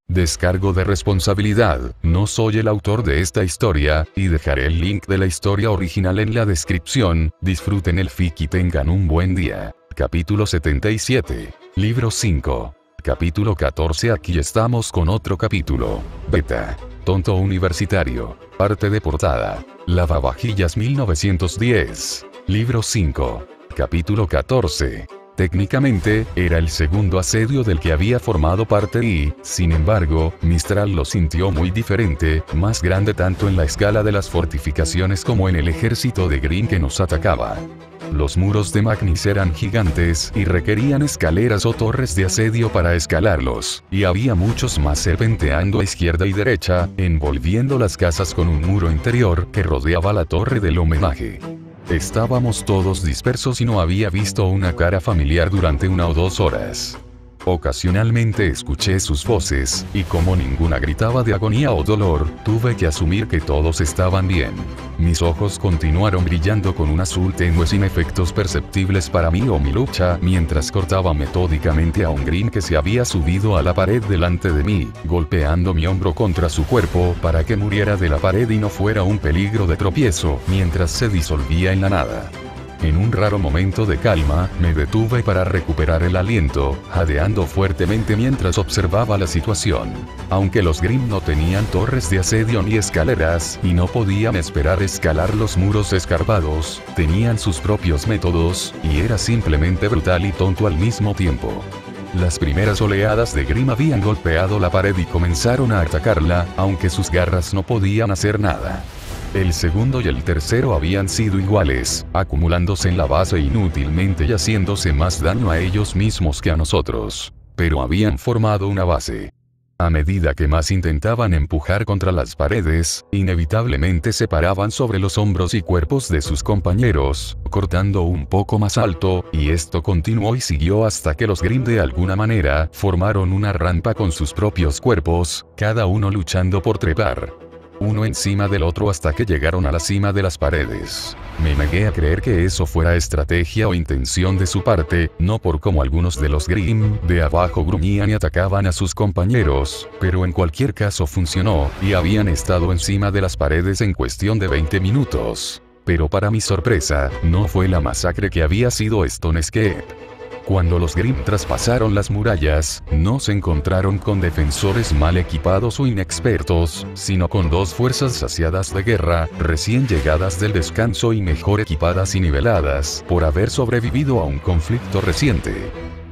Descargo de responsabilidad, no soy el autor de esta historia, y dejaré el link de la historia original en la descripción. Disfruten el fic y tengan un buen día. Capítulo 77. Libro 5. Capítulo 14. Aquí estamos con otro capítulo. Beta. Tonto universitario. Parte de portada. Lavavajillas 1910. Libro 5. Capítulo 14. Técnicamente, era el segundo asedio del que había formado parte y, sin embargo, Mistral lo sintió muy diferente, más grande tanto en la escala de las fortificaciones como en el ejército de Grimm que nos atacaba. Los muros de Magnis eran gigantes y requerían escaleras o torres de asedio para escalarlos, y había muchos más serpenteando a izquierda y derecha, envolviendo las casas con un muro interior que rodeaba la torre del homenaje. Estábamos todos dispersos y no había visto una cara familiar durante 1 o 2 horas. Ocasionalmente escuché sus voces, y como ninguna gritaba de agonía o dolor, tuve que asumir que todos estaban bien. Mis ojos continuaron brillando con un azul tenue sin efectos perceptibles para mí o mi lucha, mientras cortaba metódicamente a un Grimm que se había subido a la pared delante de mí, golpeando mi hombro contra su cuerpo para que muriera de la pared y no fuera un peligro de tropiezo, mientras se disolvía en la nada. En un raro momento de calma, me detuve para recuperar el aliento, jadeando fuertemente mientras observaba la situación. Aunque los Grimm no tenían torres de asedio ni escaleras, y no podían esperar escalar los muros escarpados, tenían sus propios métodos, y era simplemente brutal y tonto al mismo tiempo. Las primeras oleadas de Grimm habían golpeado la pared y comenzaron a atacarla, aunque sus garras no podían hacer nada. El segundo y el tercero habían sido iguales, acumulándose en la base inútilmente y haciéndose más daño a ellos mismos que a nosotros. Pero habían formado una base. A medida que más intentaban empujar contra las paredes, inevitablemente se paraban sobre los hombros y cuerpos de sus compañeros, cortando un poco más alto, y esto continuó y siguió hasta que los Grimm de alguna manera formaron una rampa con sus propios cuerpos, cada uno luchando por trepar uno encima del otro hasta que llegaron a la cima de las paredes. Me negué a creer que eso fuera estrategia o intención de su parte, no por como algunos de los Grimm de abajo gruñían y atacaban a sus compañeros, pero en cualquier caso funcionó, y habían estado encima de las paredes en cuestión de 20 minutos. Pero para mi sorpresa, no fue la masacre que había sido Stone Escape. Cuando los Grimm traspasaron las murallas, no se encontraron con defensores mal equipados o inexpertos, sino con 2 fuerzas saciadas de guerra, recién llegadas del descanso y mejor equipadas y niveladas, por haber sobrevivido a un conflicto reciente.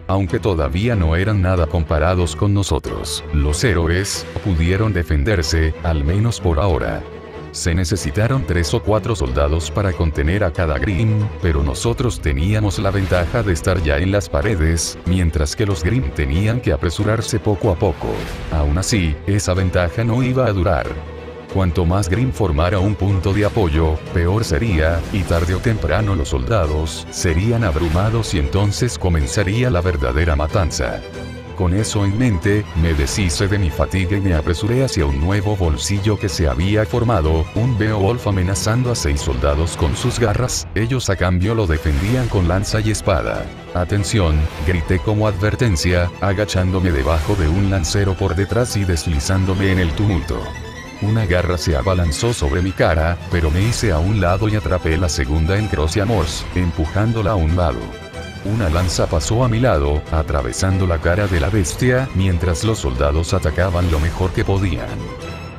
Aunque todavía no eran nada comparados con nosotros, los héroes pudieron defenderse, al menos por ahora. Se necesitaron 3 o 4 soldados para contener a cada Grimm, pero nosotros teníamos la ventaja de estar ya en las paredes, mientras que los Grimm tenían que apresurarse poco a poco. Aún así, esa ventaja no iba a durar. Cuanto más Grimm formara un punto de apoyo, peor sería, y tarde o temprano los soldados serían abrumados y entonces comenzaría la verdadera matanza. Con eso en mente, me deshice de mi fatiga y me apresuré hacia un nuevo bolsillo que se había formado, un Beowulf amenazando a 6 soldados con sus garras, ellos a cambio lo defendían con lanza y espada. «Atención», grité como advertencia, agachándome debajo de un lancero por detrás y deslizándome en el tumulto. Una garra se abalanzó sobre mi cara, pero me hice a un lado y atrapé la segunda en Crociamos, empujándola a un lado. Una lanza pasó a mi lado, atravesando la cara de la bestia, mientras los soldados atacaban lo mejor que podían.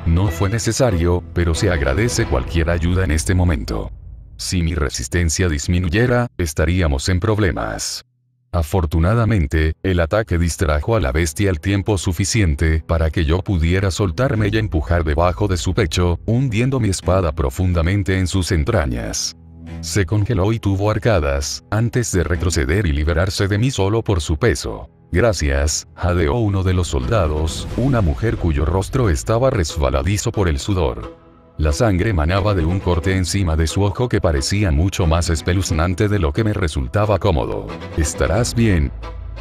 No fue necesario, pero se agradece cualquier ayuda en este momento. Si mi resistencia disminuyera, estaríamos en problemas. Afortunadamente, el ataque distrajo a la bestia el tiempo suficiente para que yo pudiera soltarme y empujar debajo de su pecho, hundiendo mi espada profundamente en sus entrañas. Se congeló y tuvo arcadas, antes de retroceder y liberarse de mí solo por su peso. «Gracias», jadeó uno de los soldados, una mujer cuyo rostro estaba resbaladizo por el sudor. La sangre manaba de un corte encima de su ojo que parecía mucho más espeluznante de lo que me resultaba cómodo. «¿Estarás bien?»,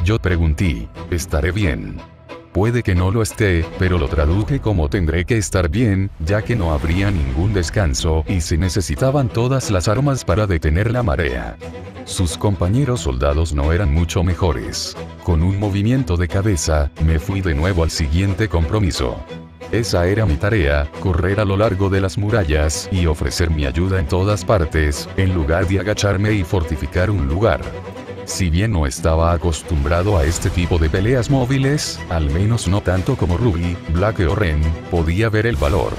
yo pregunté. «Estaré bien». Puede que no lo esté, pero lo traduje como tendré que estar bien, ya que no habría ningún descanso, y se necesitaban todas las armas para detener la marea. Sus compañeros soldados no eran mucho mejores. Con un movimiento de cabeza, me fui de nuevo al siguiente compromiso. Esa era mi tarea, correr a lo largo de las murallas y ofrecer mi ayuda en todas partes, en lugar de agacharme y fortificar un lugar. Si bien no estaba acostumbrado a este tipo de peleas móviles, al menos no tanto como Ruby, Black o Ren, podía ver el valor.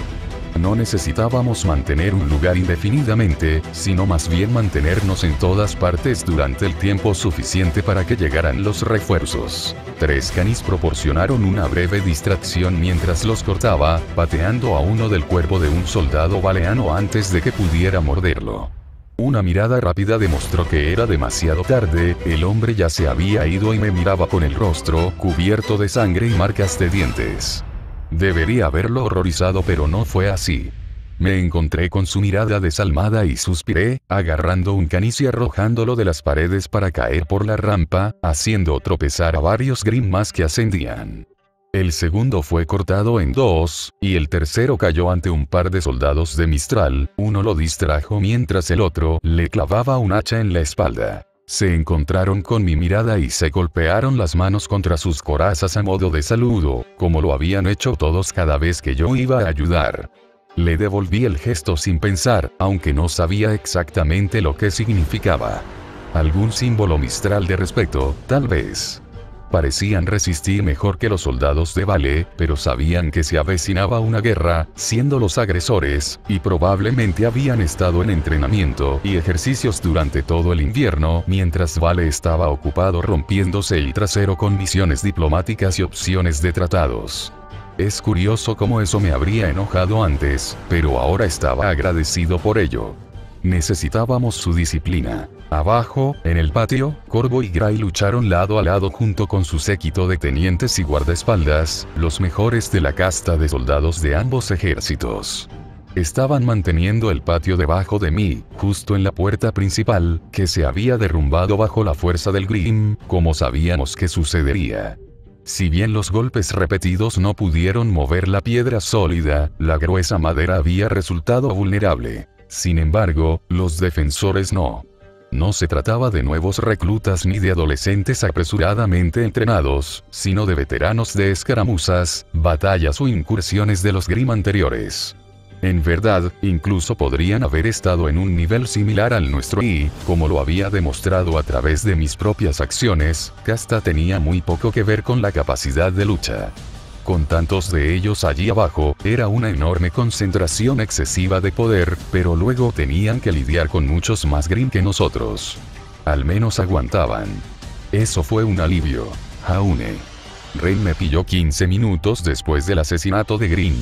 No necesitábamos mantener un lugar indefinidamente, sino más bien mantenernos en todas partes durante el tiempo suficiente para que llegaran los refuerzos. 3 canis proporcionaron una breve distracción mientras los cortaba, pateando a uno del cuerpo de un soldado baleano antes de que pudiera morderlo. Una mirada rápida demostró que era demasiado tarde, el hombre ya se había ido y me miraba con el rostro cubierto de sangre y marcas de dientes. Debería haberlo horrorizado, pero no fue así. Me encontré con su mirada desalmada y suspiré, agarrando un canis y arrojándolo de las paredes para caer por la rampa, haciendo tropezar a varios Grimm más que ascendían. El segundo fue cortado en 2, y el tercero cayó ante un par de soldados de Mistral, uno lo distrajo mientras el otro le clavaba un hacha en la espalda. Se encontraron con mi mirada y se golpearon las manos contra sus corazas a modo de saludo, como lo habían hecho todos cada vez que yo iba a ayudar. Le devolví el gesto sin pensar, aunque no sabía exactamente lo que significaba. Algún símbolo Mistral de respeto, tal vez. Parecían resistir mejor que los soldados de Vale, pero sabían que se avecinaba una guerra, siendo los agresores, y probablemente habían estado en entrenamiento y ejercicios durante todo el invierno, mientras Vale estaba ocupado rompiéndose el trasero con misiones diplomáticas y opciones de tratados. Es curioso cómo eso me habría enojado antes, pero ahora estaba agradecido por ello. Necesitábamos su disciplina. Abajo, en el patio, Corvo y Gray lucharon lado a lado junto con su séquito de tenientes y guardaespaldas, los mejores de la casta de soldados de ambos ejércitos. Estaban manteniendo el patio debajo de mí, justo en la puerta principal, que se había derrumbado bajo la fuerza del Grimm, como sabíamos que sucedería. Si bien los golpes repetidos no pudieron mover la piedra sólida, la gruesa madera había resultado vulnerable. Sin embargo, los defensores no. No se trataba de nuevos reclutas ni de adolescentes apresuradamente entrenados, sino de veteranos de escaramuzas, batallas o incursiones de los Grimm anteriores. En verdad, incluso podrían haber estado en un nivel similar al nuestro y, como lo había demostrado a través de mis propias acciones, casta tenía muy poco que ver con la capacidad de lucha. Con tantos de ellos allí abajo, era una enorme concentración excesiva de poder, pero luego tenían que lidiar con muchos más Grimm que nosotros. Al menos aguantaban. Eso fue un alivio. Jaune. Ren me pilló 15 minutos después del asesinato de Grimm.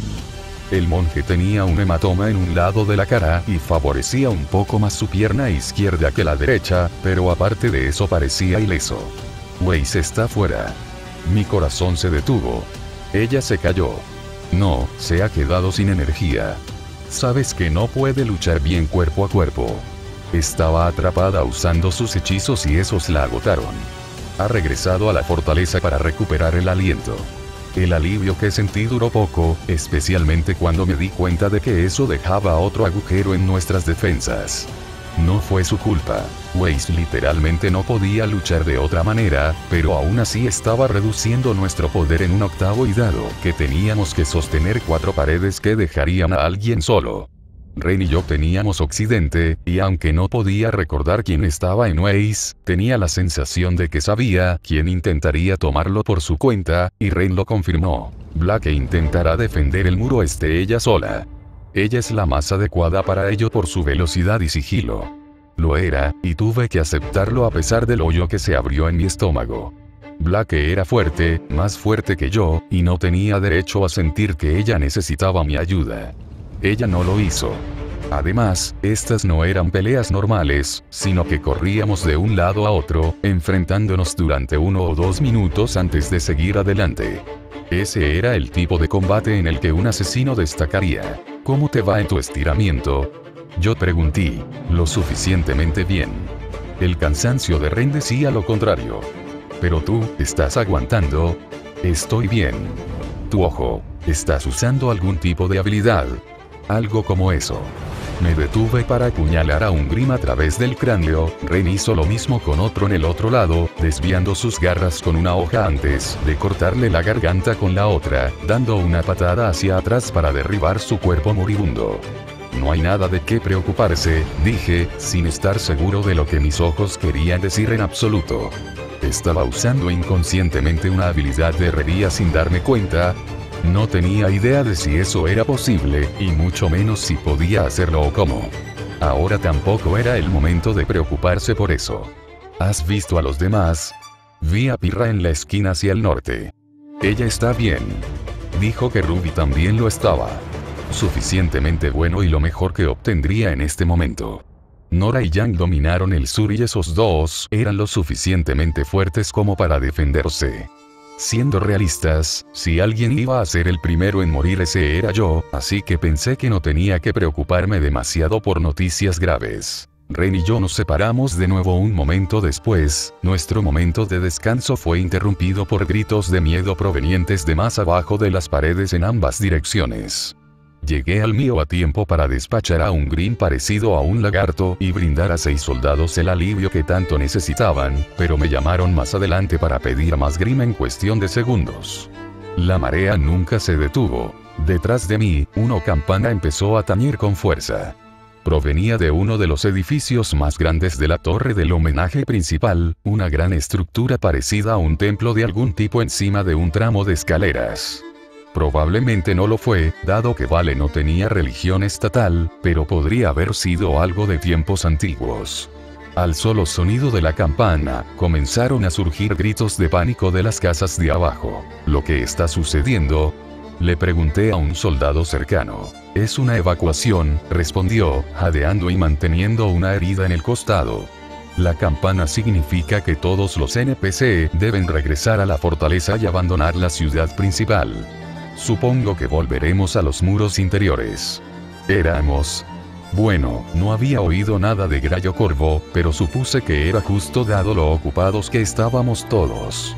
El monje tenía un hematoma en un lado de la cara y favorecía un poco más su pierna izquierda que la derecha, pero aparte de eso parecía ileso. Weiss está fuera. Mi corazón se detuvo. Ella se cayó. No, se ha quedado sin energía. Sabes que no puede luchar bien cuerpo a cuerpo. Estaba atrapada usando sus hechizos y esos la agotaron. Ha regresado a la fortaleza para recuperar el aliento. El alivio que sentí duró poco, especialmente cuando me di cuenta de que eso dejaba otro agujero en nuestras defensas. No fue su culpa. Weiss literalmente no podía luchar de otra manera, pero aún así estaba reduciendo nuestro poder en un octavo y dado que teníamos que sostener 4 paredes que dejarían a alguien solo. Ren y yo teníamos Occidente, y aunque no podía recordar quién estaba en Weiss, tenía la sensación de que sabía quién intentaría tomarlo por su cuenta, y Ren lo confirmó. Black intentará defender el muro ella sola. Ella es la más adecuada para ello por su velocidad y sigilo. Lo era, y tuve que aceptarlo a pesar del hoyo que se abrió en mi estómago. Black era fuerte, más fuerte que yo, y no tenía derecho a sentir que ella necesitaba mi ayuda. Ella no lo hizo. Además, estas no eran peleas normales, sino que corríamos de un lado a otro, enfrentándonos durante 1 o 2 minutos antes de seguir adelante. Ese era el tipo de combate en el que un asesino destacaría. ¿Cómo te va en tu estiramiento? Yo pregunté. Lo suficientemente bien. El cansancio de Ren decía lo contrario. Pero tú, ¿estás aguantando? Estoy bien. Tu ojo, ¿estás usando algún tipo de habilidad? Algo como eso. Me detuve para apuñalar a un Grimm a través del cráneo. Ren hizo lo mismo con otro en el otro lado, desviando sus garras con una hoja antes de cortarle la garganta con la otra, dando una patada hacia atrás para derribar su cuerpo moribundo. No hay nada de qué preocuparse, dije, sin estar seguro de lo que mis ojos querían decir en absoluto. Estaba usando inconscientemente una habilidad de herrería sin darme cuenta. No tenía idea de si eso era posible, y mucho menos si podía hacerlo o cómo. Ahora tampoco era el momento de preocuparse por eso. ¿Has visto a los demás? Vi a Pirra en la esquina hacia el norte. Ella está bien. Dijo que Ruby también lo estaba. Suficientemente bueno y lo mejor que obtendría en este momento. Nora y Yang dominaron el sur y esos dos eran lo suficientemente fuertes como para defenderse. Siendo realistas, si alguien iba a ser el primero en morir ese era yo, así que pensé que no tenía que preocuparme demasiado por noticias graves. Ren y yo nos separamos de nuevo un momento después. Nuestro momento de descanso fue interrumpido por gritos de miedo provenientes de más abajo de las paredes en ambas direcciones. Llegué al mío a tiempo para despachar a un Grimm parecido a un lagarto y brindar a 6 soldados el alivio que tanto necesitaban, pero me llamaron más adelante para pedir más Grimm en cuestión de segundos. La marea nunca se detuvo. Detrás de mí, una campana empezó a tañer con fuerza. Provenía de uno de los edificios más grandes de la torre del homenaje principal, una gran estructura parecida a un templo de algún tipo encima de un tramo de escaleras. Probablemente no lo fue, dado que Vale no tenía religión estatal, pero podría haber sido algo de tiempos antiguos. Al solo sonido de la campana, comenzaron a surgir gritos de pánico de las casas de abajo. ¿Lo que está sucediendo? Le pregunté a un soldado cercano. Es una evacuación, respondió, jadeando y manteniendo una herida en el costado. La campana significa que todos los NPC deben regresar a la fortaleza y abandonar la ciudad principal. Supongo que volveremos a los muros interiores. Bueno, no había oído nada de Grayo Corvo, pero supuse que era justo dado lo ocupados que estábamos todos.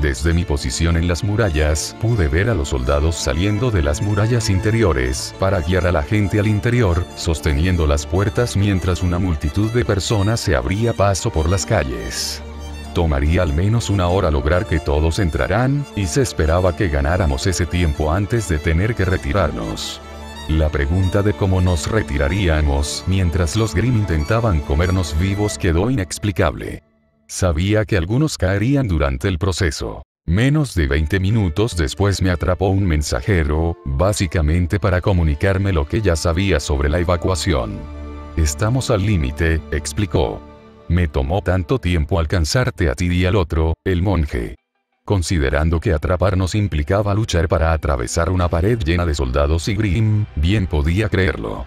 Desde mi posición en las murallas, pude ver a los soldados saliendo de las murallas interiores, para guiar a la gente al interior, sosteniendo las puertas mientras una multitud de personas se abría paso por las calles. Tomaría al menos una hora lograr que todos entraran, y se esperaba que ganáramos ese tiempo antes de tener que retirarnos. La pregunta de cómo nos retiraríamos mientras los Grimm intentaban comernos vivos quedó inexplicable. Sabía que algunos caerían durante el proceso. Menos de 20 minutos después me atrapó un mensajero, básicamente para comunicarme lo que ya sabía sobre la evacuación. Estamos al límite, explicó. Me tomó tanto tiempo alcanzarte a ti y al otro, el monje. Considerando que atraparnos implicaba luchar para atravesar una pared llena de soldados y Grimm, bien podía creerlo.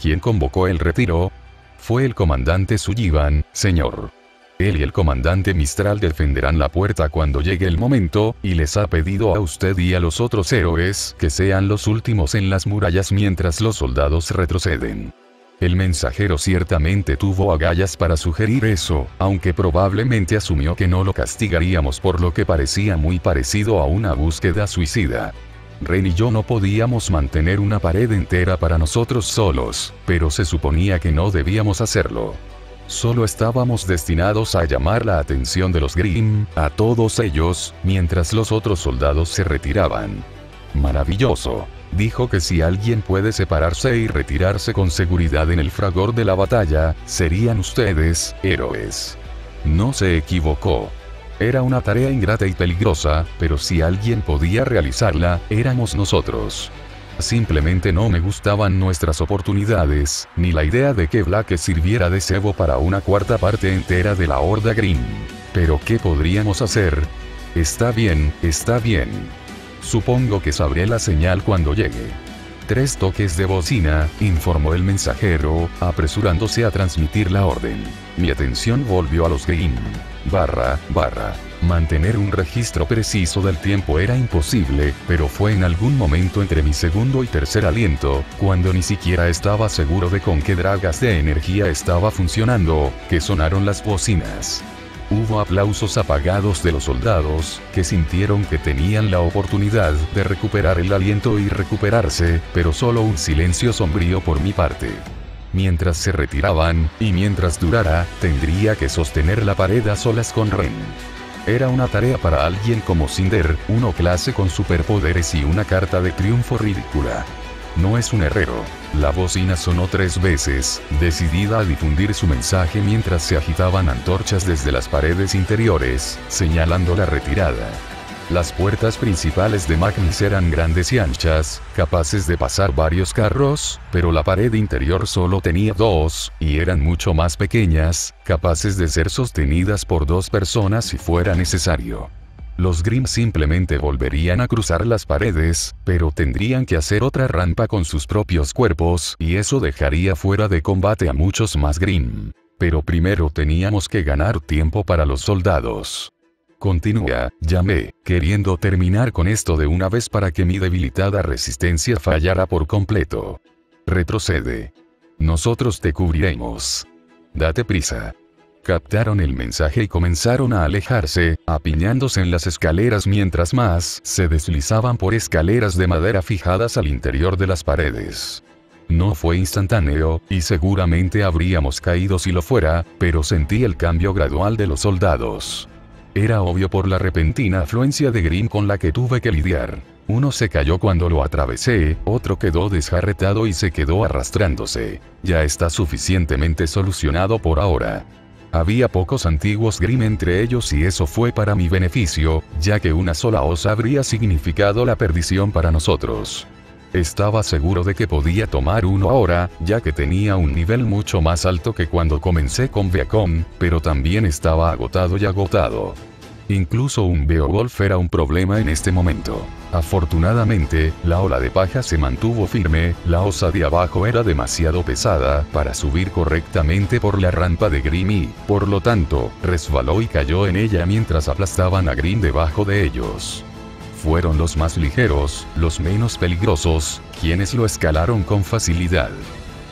¿Quién convocó el retiro? Fue el comandante Sullivan, señor. Él y el comandante Mistral defenderán la puerta cuando llegue el momento, y les ha pedido a usted y a los otros héroes que sean los últimos en las murallas mientras los soldados retroceden. El mensajero ciertamente tuvo agallas para sugerir eso, aunque probablemente asumió que no lo castigaríamos por lo que parecía muy parecido a una búsqueda suicida. Ren y yo no podíamos mantener una pared entera para nosotros solos, pero se suponía que no debíamos hacerlo. Solo estábamos destinados a llamar la atención de los Grimm, a todos ellos, mientras los otros soldados se retiraban. Maravilloso. Dijo que si alguien puede separarse y retirarse con seguridad en el fragor de la batalla, serían ustedes, héroes. No se equivocó. Era una tarea ingrata y peligrosa, pero si alguien podía realizarla, éramos nosotros. Simplemente no me gustaban nuestras oportunidades, ni la idea de que Blake sirviera de cebo para una cuarta parte entera de la horda Grimm. Pero ¿qué podríamos hacer? Está bien, está bien. Supongo que sabré la señal cuando llegue. 3 toques de bocina, informó el mensajero, apresurándose a transmitir la orden. Mi atención volvió a los Grimm. Mantener un registro preciso del tiempo era imposible, pero fue en algún momento entre mi segundo y tercer aliento, cuando ni siquiera estaba seguro de con qué dragas de energía estaba funcionando, que sonaron las bocinas. Hubo aplausos apagados de los soldados, que sintieron que tenían la oportunidad de recuperar el aliento y recuperarse, pero solo un silencio sombrío por mi parte. Mientras se retiraban, y mientras durara, tendría que sostener la pared a solas con Ren. Era una tarea para alguien como Cinder, uno clase con superpoderes y una carta de triunfo ridícula. No es un herrero. La bocina sonó 3 veces, decidida a difundir su mensaje mientras se agitaban antorchas desde las paredes interiores, señalando la retirada. Las puertas principales de Magnus eran grandes y anchas, capaces de pasar varios carros, pero la pared interior solo tenía 2, y eran mucho más pequeñas, capaces de ser sostenidas por 2 personas si fuera necesario. Los Grimm simplemente volverían a cruzar las paredes, pero tendrían que hacer otra rampa con sus propios cuerpos, y eso dejaría fuera de combate a muchos más Grimm. Pero primero teníamos que ganar tiempo para los soldados. Continúa, llamé, queriendo terminar con esto de una vez para que mi debilitada resistencia fallara por completo. Retrocede. Nosotros te cubriremos. Date prisa. Captaron el mensaje y comenzaron a alejarse, apiñándose en las escaleras mientras más se deslizaban por escaleras de madera fijadas al interior de las paredes. No fue instantáneo, y seguramente habríamos caído si lo fuera, pero sentí el cambio gradual de los soldados. Era obvio por la repentina afluencia de Grimm con la que tuve que lidiar. Uno se cayó cuando lo atravesé, otro quedó desjarretado y se quedó arrastrándose. Ya está suficientemente solucionado por ahora. Había pocos antiguos Grimm entre ellos y eso fue para mi beneficio, ya que una sola osa habría significado la perdición para nosotros. Estaba seguro de que podía tomar uno ahora, ya que tenía un nivel mucho más alto que cuando comencé con Beacon, pero también estaba agotado y agotado. Incluso un Beowulf era un problema en este momento. Afortunadamente, la ola de paja se mantuvo firme, la osa de abajo era demasiado pesada para subir correctamente por la rampa de Grimm y, por lo tanto, resbaló y cayó en ella mientras aplastaban a Grimm debajo de ellos. Fueron los más ligeros, los menos peligrosos, quienes lo escalaron con facilidad.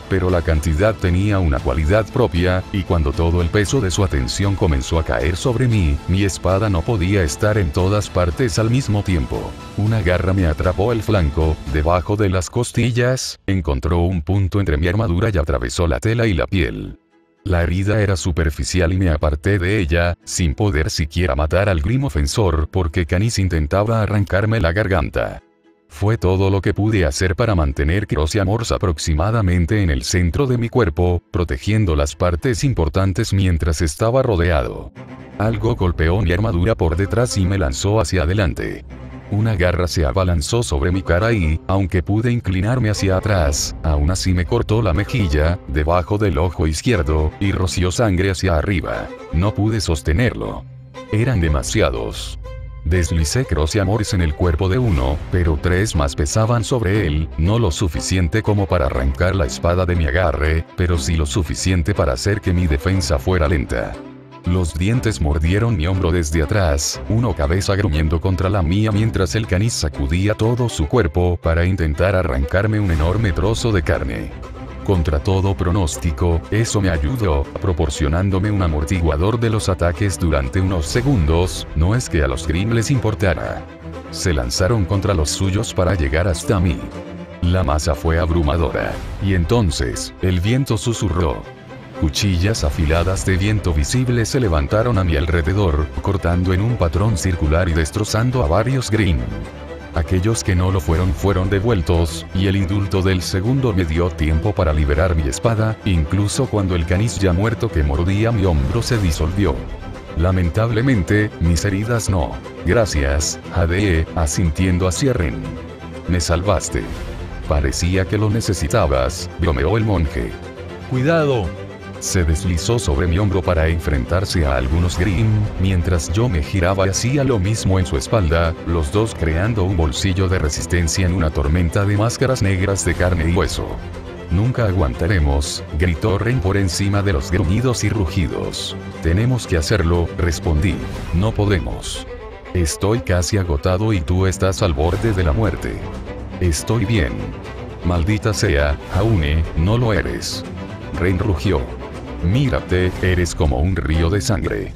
Pero la cantidad tenía una cualidad propia, y cuando todo el peso de su atención comenzó a caer sobre mí, mi espada no podía estar en todas partes al mismo tiempo. Una garra me atrapó el flanco, debajo de las costillas, encontró un punto entre mi armadura y atravesó la tela y la piel. La herida era superficial y me aparté de ella, sin poder siquiera matar al Grimm ofensor porque Canis intentaba arrancarme la garganta. Fue todo lo que pude hacer para mantener Crosiamors aproximadamente en el centro de mi cuerpo, protegiendo las partes importantes mientras estaba rodeado. Algo golpeó mi armadura por detrás y me lanzó hacia adelante. Una garra se abalanzó sobre mi cara y, aunque pude inclinarme hacia atrás, aún así me cortó la mejilla, debajo del ojo izquierdo, y roció sangre hacia arriba. No pude sostenerlo. Eran demasiados. Deslicé Crosiamors en el cuerpo de uno, pero 3 más pesaban sobre él, no lo suficiente como para arrancar la espada de mi agarre, pero sí lo suficiente para hacer que mi defensa fuera lenta. Los dientes mordieron mi hombro desde atrás, una cabeza gruñendo contra la mía mientras el Canis sacudía todo su cuerpo para intentar arrancarme un enorme trozo de carne. Contra todo pronóstico, eso me ayudó, proporcionándome un amortiguador de los ataques durante unos segundos. No es que a los Grimm les importara. Se lanzaron contra los suyos para llegar hasta mí. La masa fue abrumadora. Y entonces, el viento susurró. Cuchillas afiladas de viento visible se levantaron a mi alrededor, cortando en un patrón circular y destrozando a varios Grimm. Aquellos que no lo fueron devueltos, y el indulto del segundo me dio tiempo para liberar mi espada, incluso cuando el Canis ya muerto que mordía mi hombro se disolvió. Lamentablemente, mis heridas no. Gracias, Jade, asintiendo hacia Ren. Me salvaste. Parecía que lo necesitabas, bromeó el monje. Cuidado. Se deslizó sobre mi hombro para enfrentarse a algunos Grimm, mientras yo me giraba y hacía lo mismo en su espalda, los dos creando un bolsillo de resistencia en una tormenta de máscaras negras de carne y hueso. Nunca aguantaremos, gritó Ren por encima de los gruñidos y rugidos. Tenemos que hacerlo, respondí. No podemos. Estoy casi agotado y tú estás al borde de la muerte. Estoy bien. Maldita sea, Jaune, no lo eres. Ren rugió. Mírate, eres como un río de sangre.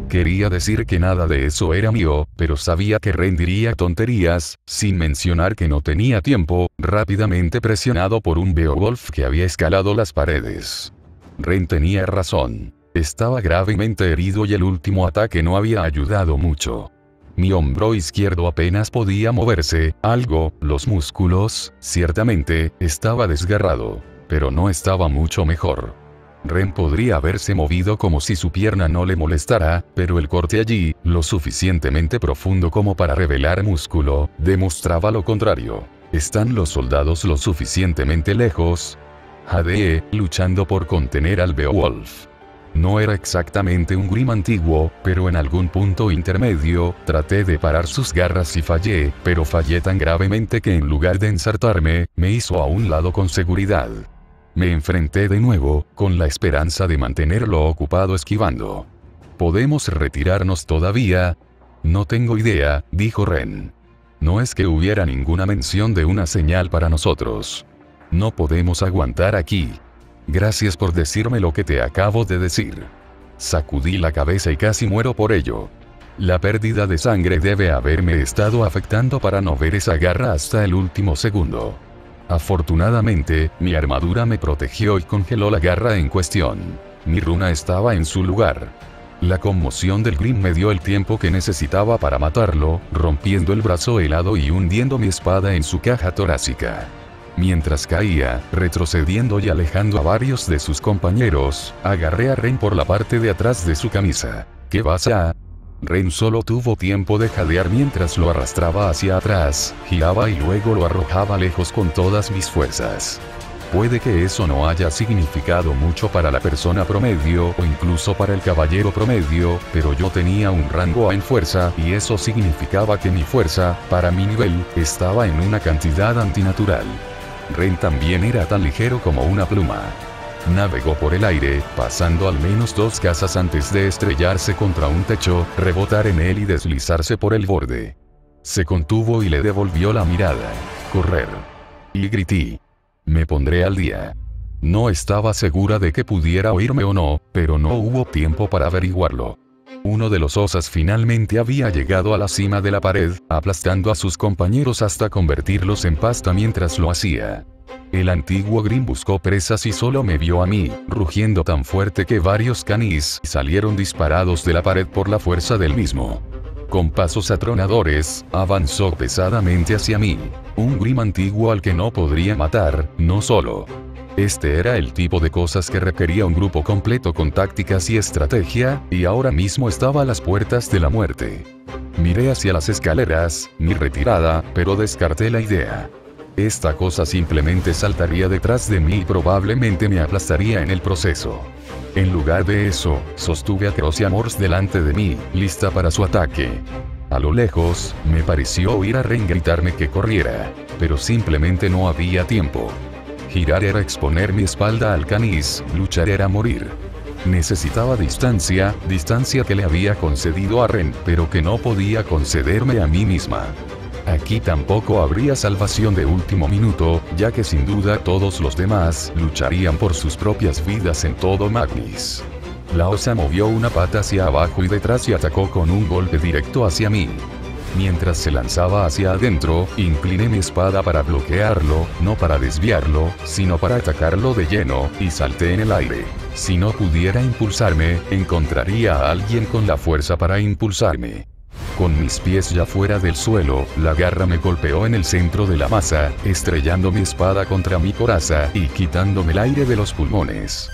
Quería decir que nada de eso era mío, pero sabía que Ren diría tonterías, sin mencionar que no tenía tiempo, rápidamente presionado por un Beowulf que había escalado las paredes. Ren tenía razón. Estaba gravemente herido y el último ataque no había ayudado mucho. Mi hombro izquierdo apenas podía moverse, los músculos, ciertamente, estaba desgarrado. Pero no estaba mucho mejor. Ren podría haberse movido como si su pierna no le molestara, pero el corte allí, lo suficientemente profundo como para revelar músculo, demostraba lo contrario. ¿Están los soldados lo suficientemente lejos? Jadeé, luchando por contener al Beowulf. No era exactamente un Grimm antiguo, pero en algún punto intermedio, traté de parar sus garras y fallé, pero fallé tan gravemente que en lugar de ensartarme, me hizo a un lado con seguridad. Me enfrenté de nuevo, con la esperanza de mantenerlo ocupado esquivando. ¿Podemos retirarnos todavía? No tengo idea, dijo Ren. No es que hubiera ninguna mención de una señal para nosotros. No podemos aguantar aquí. Gracias por decirme lo que te acabo de decir. Sacudí la cabeza y casi muero por ello. La pérdida de sangre debe haberme estado afectando para no ver esa garra hasta el último segundo. Afortunadamente, mi armadura me protegió y congeló la garra en cuestión. Mi runa estaba en su lugar. La conmoción del Grimm me dio el tiempo que necesitaba para matarlo, rompiendo el brazo helado y hundiendo mi espada en su caja torácica. Mientras caía, retrocediendo y alejando a varios de sus compañeros, agarré a Ren por la parte de atrás de su camisa. ¿Qué vas a...? Ren solo tuvo tiempo de jadear mientras lo arrastraba hacia atrás, giraba y luego lo arrojaba lejos con todas mis fuerzas. Puede que eso no haya significado mucho para la persona promedio o incluso para el caballero promedio, pero yo tenía un rango A en fuerza y eso significaba que mi fuerza, para mi nivel, estaba en una cantidad antinatural. Ren también era tan ligero como una pluma. Navegó por el aire, pasando al menos 2 casas antes de estrellarse contra un techo, rebotar en él y deslizarse por el borde. Se contuvo y le devolvió la mirada. Correr. Y grité. Me pondré al día. No estaba segura de que pudiera oírme o no, pero no hubo tiempo para averiguarlo. Uno de los osas finalmente había llegado a la cima de la pared, aplastando a sus compañeros hasta convertirlos en pasta mientras lo hacía. El antiguo Grimm buscó presas y solo me vio a mí, rugiendo tan fuerte que varios canis salieron disparados de la pared por la fuerza del mismo. Con pasos atronadores, avanzó pesadamente hacia mí. Un Grimm antiguo al que no podría matar, no solo. Este era el tipo de cosas que requería un grupo completo con tácticas y estrategia, y ahora mismo estaba a las puertas de la muerte. Miré hacia las escaleras, mi retirada, pero descarté la idea. Esta cosa simplemente saltaría detrás de mí y probablemente me aplastaría en el proceso. En lugar de eso, sostuve a Crocia Morse delante de mí, lista para su ataque. A lo lejos, me pareció oír a Ren gritarme que corriera, pero simplemente no había tiempo. Girar era exponer mi espalda al canis, luchar era morir. Necesitaba distancia que le había concedido a Ren, pero que no podía concederme a mí misma. Aquí tampoco habría salvación de último minuto, ya que sin duda todos los demás lucharían por sus propias vidas en todo Magnis. La osa movió una pata hacia abajo y detrás y atacó con un golpe directo hacia mí. Mientras se lanzaba hacia adentro, incliné mi espada para bloquearlo, no para desviarlo, sino para atacarlo de lleno, y salté en el aire. Si no pudiera impulsarme, encontraría a alguien con la fuerza para impulsarme. Con mis pies ya fuera del suelo, la garra me golpeó en el centro de la masa, estrellando mi espada contra mi coraza y quitándome el aire de los pulmones.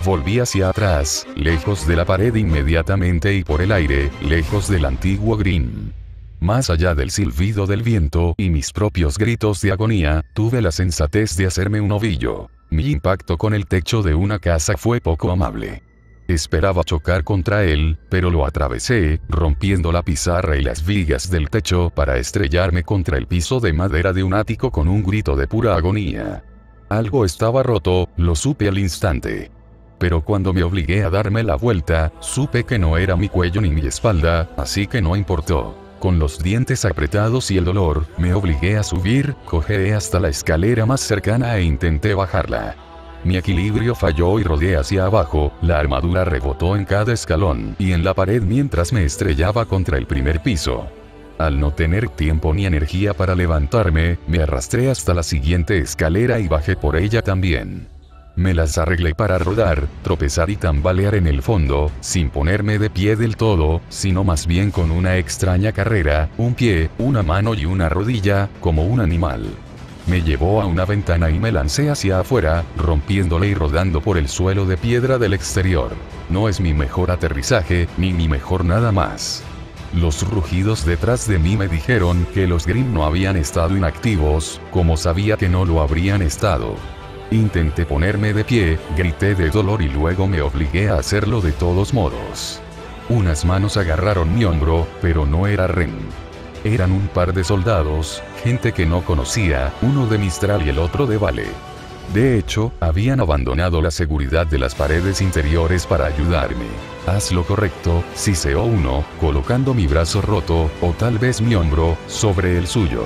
Volví hacia atrás, lejos de la pared inmediatamente y por el aire, lejos del antiguo Grimm. Más allá del silbido del viento y mis propios gritos de agonía, tuve la sensatez de hacerme un ovillo. Mi impacto con el techo de una casa fue poco amable. Esperaba chocar contra él, pero lo atravesé, rompiendo la pizarra y las vigas del techo para estrellarme contra el piso de madera de un ático con un grito de pura agonía. Algo estaba roto, lo supe al instante. Pero cuando me obligué a darme la vuelta, supe que no era mi cuello ni mi espalda, así que no importó. Con los dientes apretados y el dolor, me obligué a subir, cojeé hasta la escalera más cercana e intenté bajarla. Mi equilibrio falló y rodé hacia abajo, la armadura rebotó en cada escalón y en la pared mientras me estrellaba contra el primer piso. Al no tener tiempo ni energía para levantarme, me arrastré hasta la siguiente escalera y bajé por ella también. Me las arreglé para rodar, tropezar y tambalear en el fondo, sin ponerme de pie del todo, sino más bien con una extraña carrera, un pie, una mano y una rodilla, como un animal. Me llevó a una ventana y me lancé hacia afuera, rompiéndole y rodando por el suelo de piedra del exterior. No es mi mejor aterrizaje, ni mi mejor nada más. Los rugidos detrás de mí me dijeron que los Grimm no habían estado inactivos, como sabía que no lo habrían estado. Intenté ponerme de pie, grité de dolor y luego me obligué a hacerlo de todos modos. Unas manos agarraron mi hombro, pero no era Ren. Eran un par de soldados, gente que no conocía, uno de Mistral y el otro de Vale. De hecho, habían abandonado la seguridad de las paredes interiores para ayudarme. Haz lo correcto, siseó uno, colocando mi brazo roto, o tal vez mi hombro, sobre el suyo.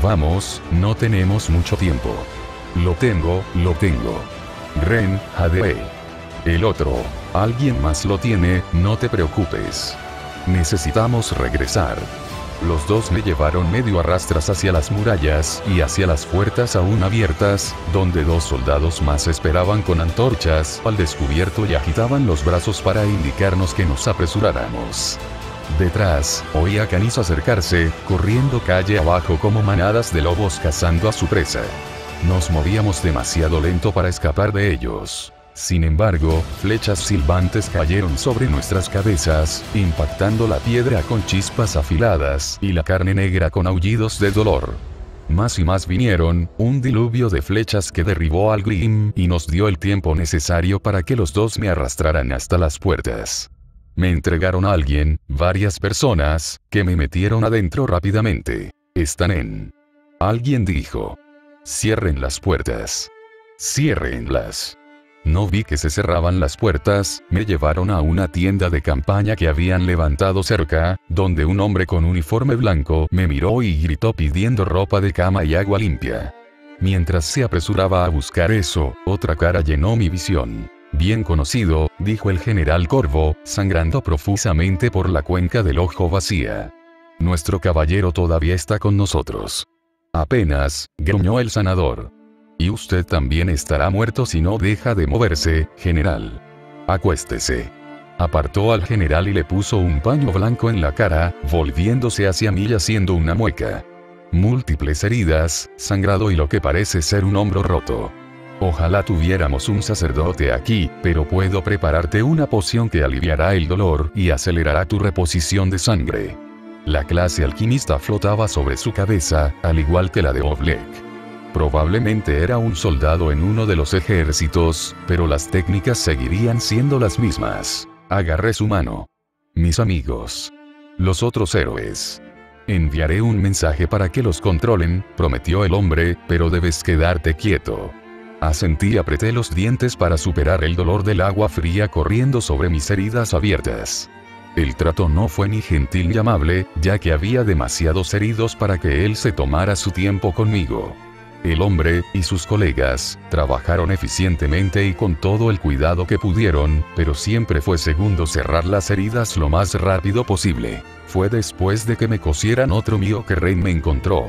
Vamos, no tenemos mucho tiempo. Lo tengo. Ren, Jade. El otro. Alguien más lo tiene, no te preocupes. Necesitamos regresar. Los dos me llevaron medio a rastras hacia las murallas y hacia las puertas aún abiertas, donde dos soldados más esperaban con antorchas al descubierto y agitaban los brazos para indicarnos que nos apresuráramos. Detrás, oí a Canis acercarse, corriendo calle abajo como manadas de lobos cazando a su presa. Nos movíamos demasiado lento para escapar de ellos. Sin embargo, flechas silbantes cayeron sobre nuestras cabezas, impactando la piedra con chispas afiladas y la carne negra con aullidos de dolor. Más y más vinieron, un diluvio de flechas que derribó al Grimm y nos dio el tiempo necesario para que los dos me arrastraran hasta las puertas. Me entregaron a alguien, varias personas, que me metieron adentro rápidamente. Están en. Alguien dijo. Cierren las puertas. Ciérrenlas. No vi que se cerraban las puertas, me llevaron a una tienda de campaña que habían levantado cerca, donde un hombre con uniforme blanco me miró y gritó pidiendo ropa de cama y agua limpia. Mientras se apresuraba a buscar eso, otra cara llenó mi visión. Bien conocido, dijo el general Corvo, sangrando profusamente por la cuenca del ojo vacía. Nuestro caballero todavía está con nosotros. Apenas, gruñó el sanador. Y usted también estará muerto si no deja de moverse, general. Acuéstese. Apartó al general y le puso un paño blanco en la cara, volviéndose hacia mí y haciendo una mueca. Múltiples heridas, sangrado y lo que parece ser un hombro roto. Ojalá tuviéramos un sacerdote aquí, pero puedo prepararte una poción que aliviará el dolor y acelerará tu reposición de sangre. La clase alquimista flotaba sobre su cabeza, al igual que la de Oblek. Probablemente era un soldado en uno de los ejércitos, pero las técnicas seguirían siendo las mismas. Agarré su mano. Mis amigos. Los otros héroes. Enviaré un mensaje para que los controlen, prometió el hombre, pero debes quedarte quieto. Asentí y apreté los dientes para superar el dolor del agua fría corriendo sobre mis heridas abiertas. El trato no fue ni gentil ni amable, ya que había demasiados heridos para que él se tomara su tiempo conmigo. El hombre y sus colegas trabajaron eficientemente y con todo el cuidado que pudieron, pero siempre fue segundo cerrar las heridas lo más rápido posible. Fue después de que me cosieran otro mío que Ren me encontró.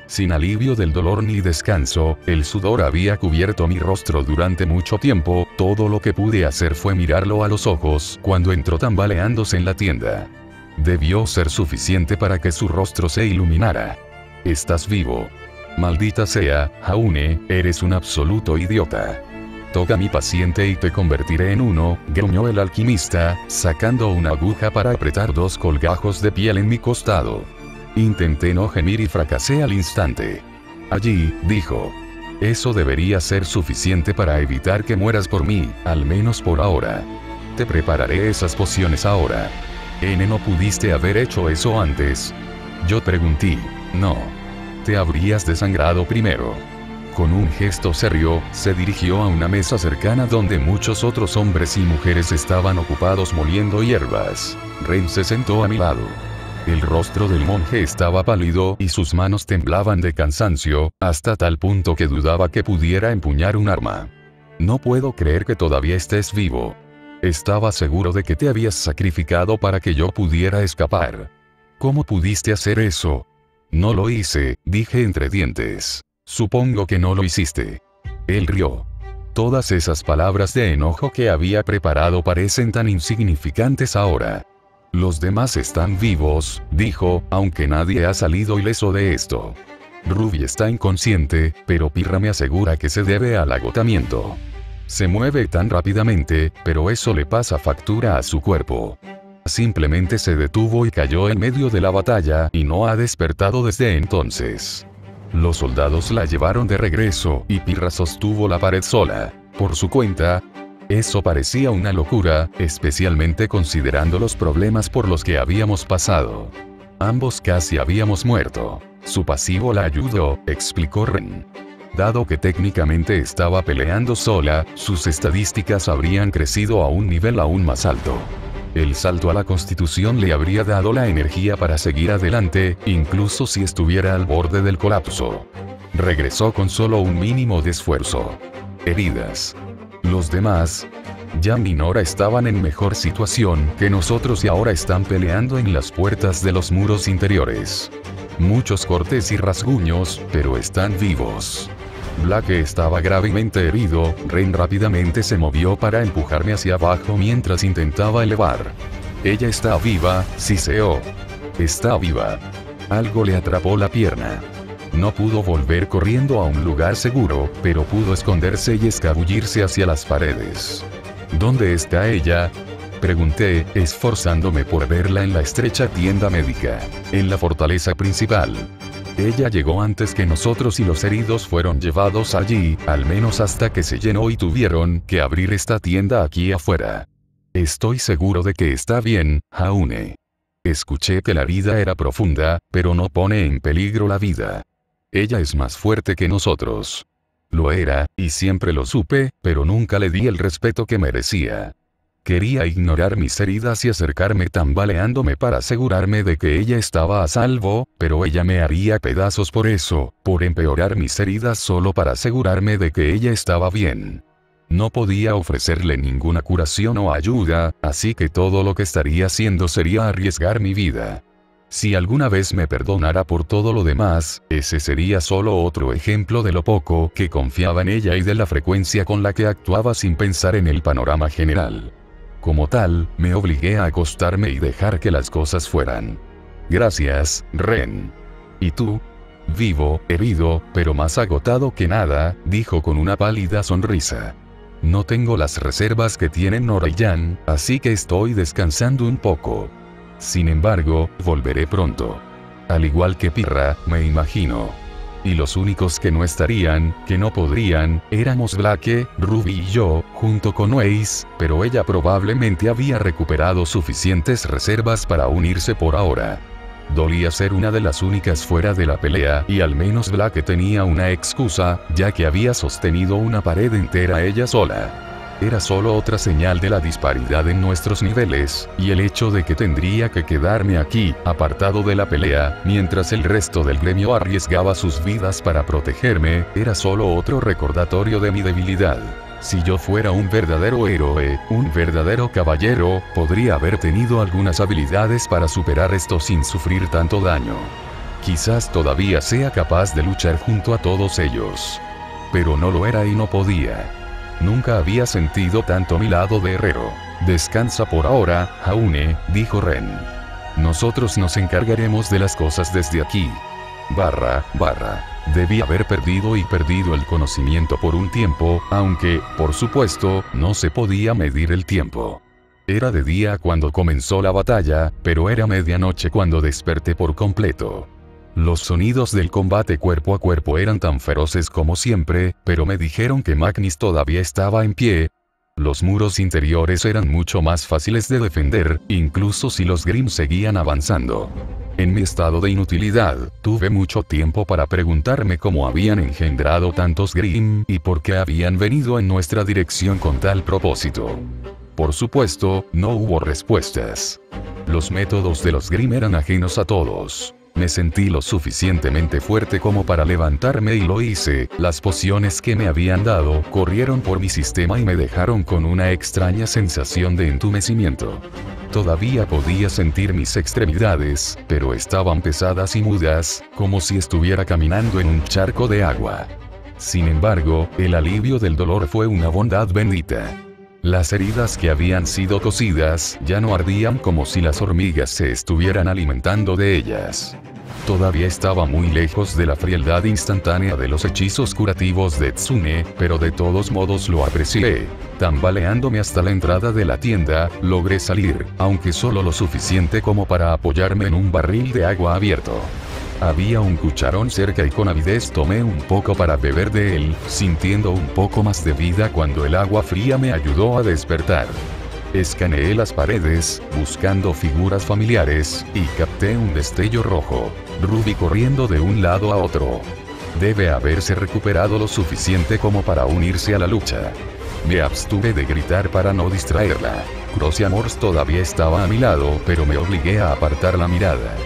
Sin alivio del dolor ni descanso, el sudor había cubierto mi rostro durante mucho tiempo, todo lo que pude hacer fue mirarlo a los ojos cuando entró tambaleándose en la tienda. Debió ser suficiente para que su rostro se iluminara. Estás vivo. Maldita sea, Jaune, eres un absoluto idiota. Toca mi paciente y te convertiré en uno, gruñó el alquimista, sacando una aguja para apretar 2 colgajos de piel en mi costado. Intenté no gemir y fracasé al instante. Allí, dijo. Eso debería ser suficiente para evitar que mueras por mí, al menos por ahora. Te prepararé esas pociones ahora. ¿No pudiste haber hecho eso antes? Yo pregunté. No. Te habrías desangrado primero. Con un gesto serio, se dirigió a una mesa cercana donde muchos otros hombres y mujeres estaban ocupados moliendo hierbas. Ren se sentó a mi lado. El rostro del monje estaba pálido y sus manos temblaban de cansancio, hasta tal punto que dudaba que pudiera empuñar un arma. No puedo creer que todavía estés vivo. Estaba seguro de que te habías sacrificado para que yo pudiera escapar. ¿Cómo pudiste hacer eso? No lo hice, dije entre dientes. Supongo que no lo hiciste. Él rió. Todas esas palabras de enojo que había preparado parecen tan insignificantes ahora. Los demás están vivos, dijo, aunque nadie ha salido ileso de esto. Ruby está inconsciente, pero Pirra me asegura que se debe al agotamiento. Se mueve tan rápidamente, pero eso le pasa factura a su cuerpo. Simplemente se detuvo y cayó en medio de la batalla y no ha despertado desde entonces. Los soldados la llevaron de regreso y Pirra sostuvo la pared sola, por su cuenta. Eso parecía una locura, especialmente considerando los problemas por los que habíamos pasado. Ambos casi habíamos muerto. Su pasivo la ayudó, explicó Ren. Dado que técnicamente estaba peleando sola, sus estadísticas habrían crecido a un nivel aún más alto. El salto a la Constitución le habría dado la energía para seguir adelante, incluso si estuviera al borde del colapso. Regresó con solo un mínimo de esfuerzo. Heridas. Los demás, Jan y Nora estaban en mejor situación que nosotros y ahora están peleando en las puertas de los muros interiores. Muchos cortes y rasguños, pero están vivos. Blake estaba gravemente herido. Ren rápidamente se movió para empujarme hacia abajo mientras intentaba elevar. Ella está viva, siseó. Está viva. Algo le atrapó la pierna. No pudo volver corriendo a un lugar seguro, pero pudo esconderse y escabullirse hacia las paredes. ¿Dónde está ella? Pregunté, esforzándome por verla en la estrecha tienda médica. En la fortaleza principal. Ella llegó antes que nosotros y los heridos fueron llevados allí, al menos hasta que se llenó y tuvieron que abrir esta tienda aquí afuera. Estoy seguro de que está bien, Jaune. Escuché que la herida era profunda, pero no pone en peligro la vida. Ella es más fuerte que nosotros. Lo era, y siempre lo supe, pero nunca le di el respeto que merecía. Quería ignorar mis heridas y acercarme tambaleándome para asegurarme de que ella estaba a salvo, pero ella me haría pedazos por eso, por empeorar mis heridas solo para asegurarme de que ella estaba bien. No podía ofrecerle ninguna curación o ayuda, así que todo lo que estaría haciendo sería arriesgar mi vida. Si alguna vez me perdonara por todo lo demás, ese sería solo otro ejemplo de lo poco que confiaba en ella y de la frecuencia con la que actuaba sin pensar en el panorama general. Como tal, me obligué a acostarme y dejar que las cosas fueran. Gracias, Ren. ¿Y tú? Vivo, herido, pero más agotado que nada, dijo con una pálida sonrisa. No tengo las reservas que tienen Nora y Jan, así que estoy descansando un poco. Sin embargo, volveré pronto. Al igual que Pirra, me imagino. Y los únicos que no estarían, que no podrían, éramos Blake, Ruby y yo, junto con Weiss, pero ella probablemente había recuperado suficientes reservas para unirse por ahora. Dolía ser una de las únicas fuera de la pelea y al menos Blake tenía una excusa, ya que había sostenido una pared entera ella sola. Era solo otra señal de la disparidad en nuestros niveles, y el hecho de que tendría que quedarme aquí, apartado de la pelea, mientras el resto del gremio arriesgaba sus vidas para protegerme, era solo otro recordatorio de mi debilidad. Si yo fuera un verdadero héroe, un verdadero caballero, podría haber tenido algunas habilidades para superar esto sin sufrir tanto daño. Quizás todavía sea capaz de luchar junto a todos ellos. Pero no lo era y no podía. Nunca había sentido tanto mi lado de herrero. Descansa por ahora, Jaune, dijo Ren. Nosotros nos encargaremos de las cosas desde aquí. Debí haber perdido el conocimiento por un tiempo, aunque, por supuesto, no se podía medir el tiempo. Era de día cuando comenzó la batalla, pero era medianoche cuando desperté por completo. Los sonidos del combate cuerpo a cuerpo eran tan feroces como siempre, pero me dijeron que Magnus todavía estaba en pie. Los muros interiores eran mucho más fáciles de defender, incluso si los Grimm seguían avanzando. En mi estado de inutilidad, tuve mucho tiempo para preguntarme cómo habían engendrado tantos Grimm y por qué habían venido en nuestra dirección con tal propósito. Por supuesto, no hubo respuestas. Los métodos de los Grimm eran ajenos a todos. Me sentí lo suficientemente fuerte como para levantarme y lo hice. Las pociones que me habían dado corrieron por mi sistema y me dejaron con una extraña sensación de entumecimiento. Todavía podía sentir mis extremidades, pero estaban pesadas y mudas, como si estuviera caminando en un charco de agua. Sin embargo, el alivio del dolor fue una bondad bendita. Las heridas que habían sido cosidas ya no ardían como si las hormigas se estuvieran alimentando de ellas. Todavía estaba muy lejos de la frialdad instantánea de los hechizos curativos de Tsune, pero de todos modos lo aprecié. Tambaleándome hasta la entrada de la tienda, logré salir, aunque solo lo suficiente como para apoyarme en un barril de agua abierto. Había un cucharón cerca y con avidez tomé un poco para beber de él, sintiendo un poco más de vida cuando el agua fría me ayudó a despertar. Escaneé las paredes, buscando figuras familiares, y capté un destello rojo. Ruby corriendo de un lado a otro. Debe haberse recuperado lo suficiente como para unirse a la lucha. Me abstuve de gritar para no distraerla. Crossiamors todavía estaba a mi lado, pero me obligué a apartar la mirada.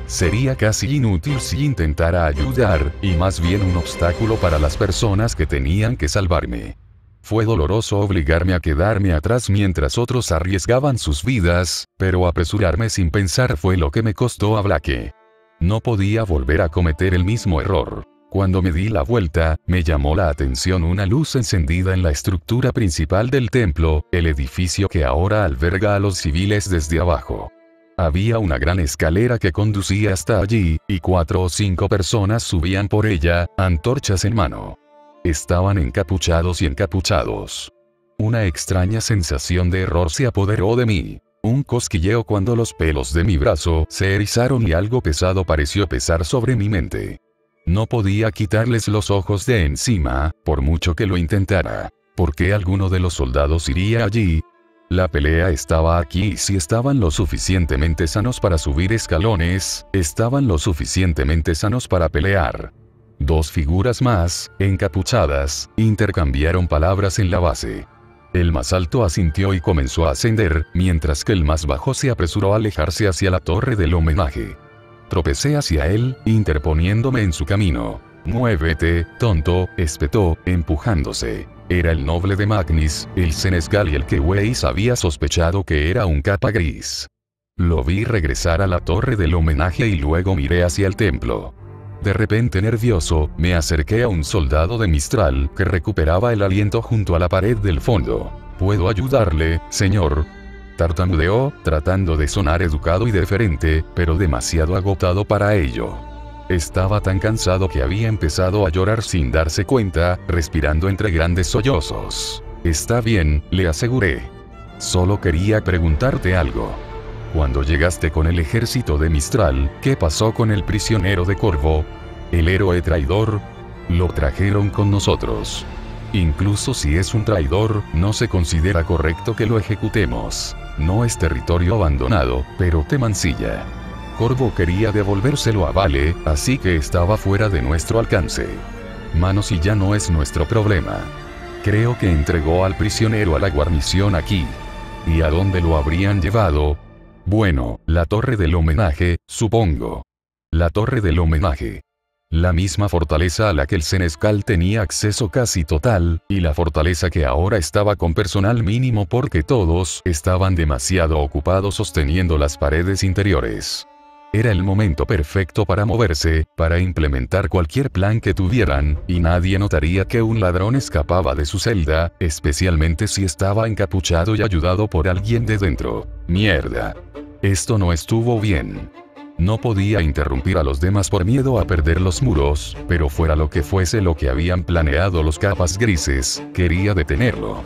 Sería casi inútil si intentara ayudar, y más bien un obstáculo para las personas que tenían que salvarme. Fue doloroso obligarme a quedarme atrás mientras otros arriesgaban sus vidas, pero apresurarme sin pensar fue lo que me costó a Blake. No podía volver a cometer el mismo error. Cuando me di la vuelta, me llamó la atención una luz encendida en la estructura principal del templo, el edificio que ahora alberga a los civiles desde abajo. Había una gran escalera que conducía hasta allí, y 4 o 5 personas subían por ella, antorchas en mano. Estaban encapuchados y encapuchados. Una extraña sensación de error se apoderó de mí. Un cosquilleo cuando los pelos de mi brazo se erizaron y algo pesado pareció pesar sobre mi mente. No podía quitarles los ojos de encima, por mucho que lo intentara. ¿Por qué alguno de los soldados iría allí? La pelea estaba aquí y si estaban lo suficientemente sanos para subir escalones, estaban lo suficientemente sanos para pelear. 2 figuras más, encapuchadas, intercambiaron palabras en la base. El más alto asintió y comenzó a ascender, mientras que el más bajo se apresuró a alejarse hacia la torre del homenaje. Tropecé hacia él, interponiéndome en su camino. «Muévete, tonto», espetó, empujándose. Era el noble de Magnis, el senescal y el que Weiss había sospechado que era un capa gris. Lo vi regresar a la torre del homenaje y luego miré hacia el templo. De repente nervioso, me acerqué a un soldado de Mistral que recuperaba el aliento junto a la pared del fondo. «¿Puedo ayudarle, señor?», tartamudeó, tratando de sonar educado y deferente, pero demasiado agotado para ello. Estaba tan cansado que había empezado a llorar sin darse cuenta, respirando entre grandes sollozos. «Está bien», le aseguré. «Solo quería preguntarte algo. Cuando llegaste con el ejército de Mistral, ¿qué pasó con el prisionero de Corvo? ¿El héroe traidor? Lo trajeron con nosotros. Incluso si es un traidor, no se considera correcto que lo ejecutemos. No es territorio abandonado, pero te mancilla. Corvo quería devolvérselo a Vale, así que estaba fuera de nuestro alcance. Manos y ya no es nuestro problema. Creo que entregó al prisionero a la guarnición aquí. ¿Y a dónde lo habrían llevado? Bueno, la torre del homenaje, supongo. La torre del homenaje. La misma fortaleza a la que el senescal tenía acceso casi total, y la fortaleza que ahora estaba con personal mínimo porque todos estaban demasiado ocupados sosteniendo las paredes interiores. Era el momento perfecto para moverse, para implementar cualquier plan que tuvieran, y nadie notaría que un ladrón escapaba de su celda, especialmente si estaba encapuchado y ayudado por alguien de dentro. Mierda. Esto no estuvo bien. No podía interrumpir a los demás por miedo a perder los muros, pero fuera lo que fuese lo que habían planeado los capas grises, quería detenerlo.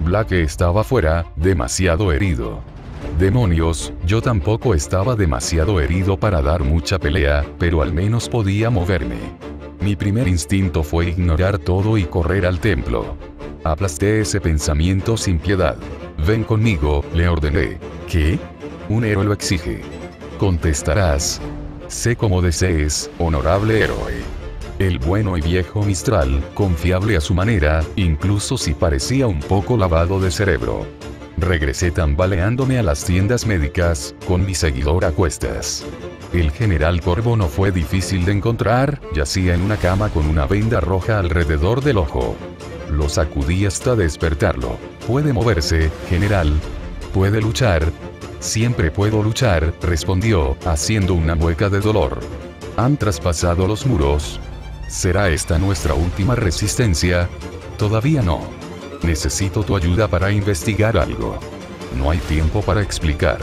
Blake estaba fuera, demasiado herido. Demonios, yo tampoco estaba demasiado herido para dar mucha pelea, pero al menos podía moverme. Mi primer instinto fue ignorar todo y correr al templo. Aplasté ese pensamiento sin piedad. «Ven conmigo», le ordené. «¿Qué? Un héroe lo exige». Contestarás. «Sé como desees, honorable héroe». El bueno y viejo Mistral, confiable a su manera, incluso si parecía un poco lavado de cerebro. Regresé tambaleándome a las tiendas médicas, con mi seguidor a cuestas. El general Corvo no fue difícil de encontrar, yacía en una cama con una venda roja alrededor del ojo. Lo sacudí hasta despertarlo. ¿Puede moverse, general? ¿Puede luchar? Siempre puedo luchar, respondió, haciendo una mueca de dolor. ¿Han traspasado los muros? ¿Será esta nuestra última resistencia? Todavía no. Necesito tu ayuda para investigar algo. No hay tiempo para explicar.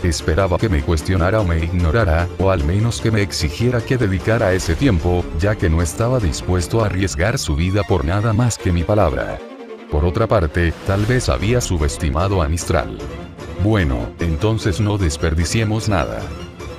Esperaba que me cuestionara o me ignorara, o al menos que me exigiera que dedicara ese tiempo, ya que no estaba dispuesto a arriesgar su vida por nada más que mi palabra. Por otra parte, tal vez había subestimado a Mistral. Bueno, entonces no desperdiciemos nada.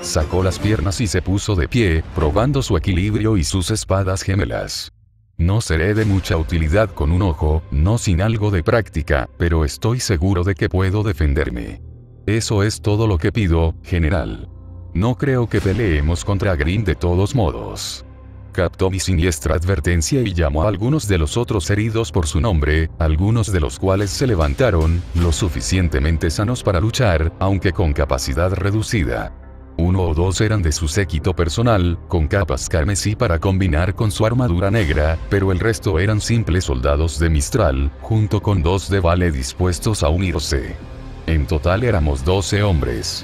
Sacó las piernas y se puso de pie, probando su equilibrio y sus espadas gemelas. No seré de mucha utilidad con un ojo, no sin algo de práctica, pero estoy seguro de que puedo defenderme. Eso es todo lo que pido, general. No creo que peleemos contra Green de todos modos. Captó mi siniestra advertencia y llamó a algunos de los otros heridos por su nombre, algunos de los cuales se levantaron, lo suficientemente sanos para luchar, aunque con capacidad reducida. 1 o 2 eran de su séquito personal, con capas carmesí para combinar con su armadura negra, pero el resto eran simples soldados de Mistral, junto con 2 de Vale dispuestos a unirse. En total éramos 12 hombres.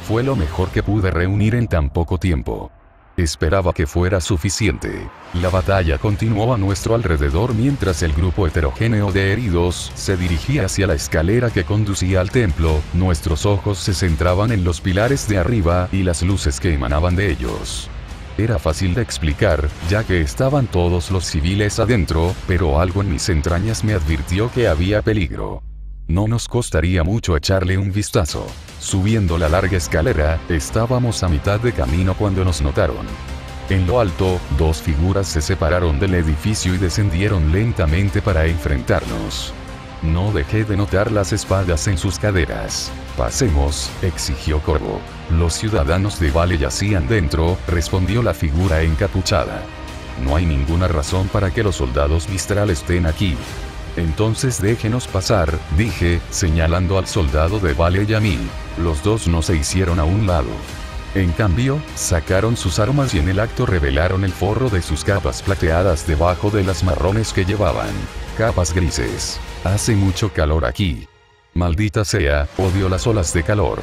Fue lo mejor que pude reunir en tan poco tiempo. Esperaba que fuera suficiente. La batalla continuó a nuestro alrededor mientras el grupo heterogéneo de heridos se dirigía hacia la escalera que conducía al templo. Nuestros ojos se centraban en los pilares de arriba y las luces que emanaban de ellos. Era fácil de explicar, ya que estaban todos los civiles adentro, pero algo en mis entrañas me advirtió que había peligro. No nos costaría mucho echarle un vistazo. Subiendo la larga escalera, estábamos a mitad de camino cuando nos notaron. En lo alto, 2 figuras se separaron del edificio y descendieron lentamente para enfrentarnos. No dejé de notar las espadas en sus caderas. «Pasemos», exigió Corvo. «Los ciudadanos de Vale yacían dentro», respondió la figura encapuchada. «No hay ninguna razón para que los soldados Mistral estén aquí». «Entonces déjenos pasar», dije, señalando al soldado de Vale y a mí. Los 2 no se hicieron a un lado. En cambio, sacaron sus armas y en el acto revelaron el forro de sus capas plateadas debajo de las marrones que llevaban. Capas grises. Hace mucho calor aquí. Maldita sea, odio las olas de calor.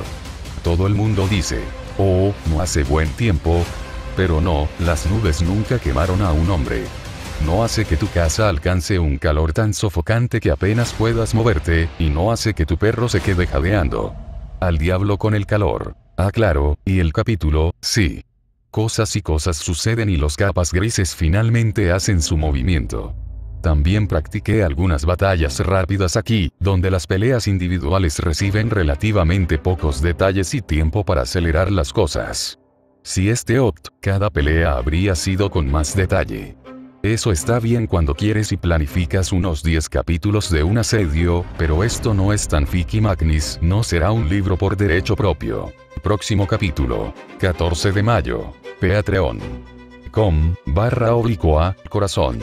Todo el mundo dice, oh, no hace buen tiempo. Pero no, las nubes nunca quemaron a un hombre. No hace que tu casa alcance un calor tan sofocante que apenas puedas moverte, y no hace que tu perro se quede jadeando. Al diablo con el calor. Ah, claro, y el capítulo, sí. Cosas y cosas suceden y los capas grises finalmente hacen su movimiento. También practiqué algunas batallas rápidas aquí, donde las peleas individuales reciben relativamente pocos detalles y tiempo para acelerar las cosas. Si cada pelea habría sido con más detalle. Eso está bien cuando quieres y planificas unos 10 capítulos de un asedio, pero esto no es tan Fiki-Magnis, no será un libro por derecho propio. Próximo capítulo. 14 de mayo. Patreon.com/corazón.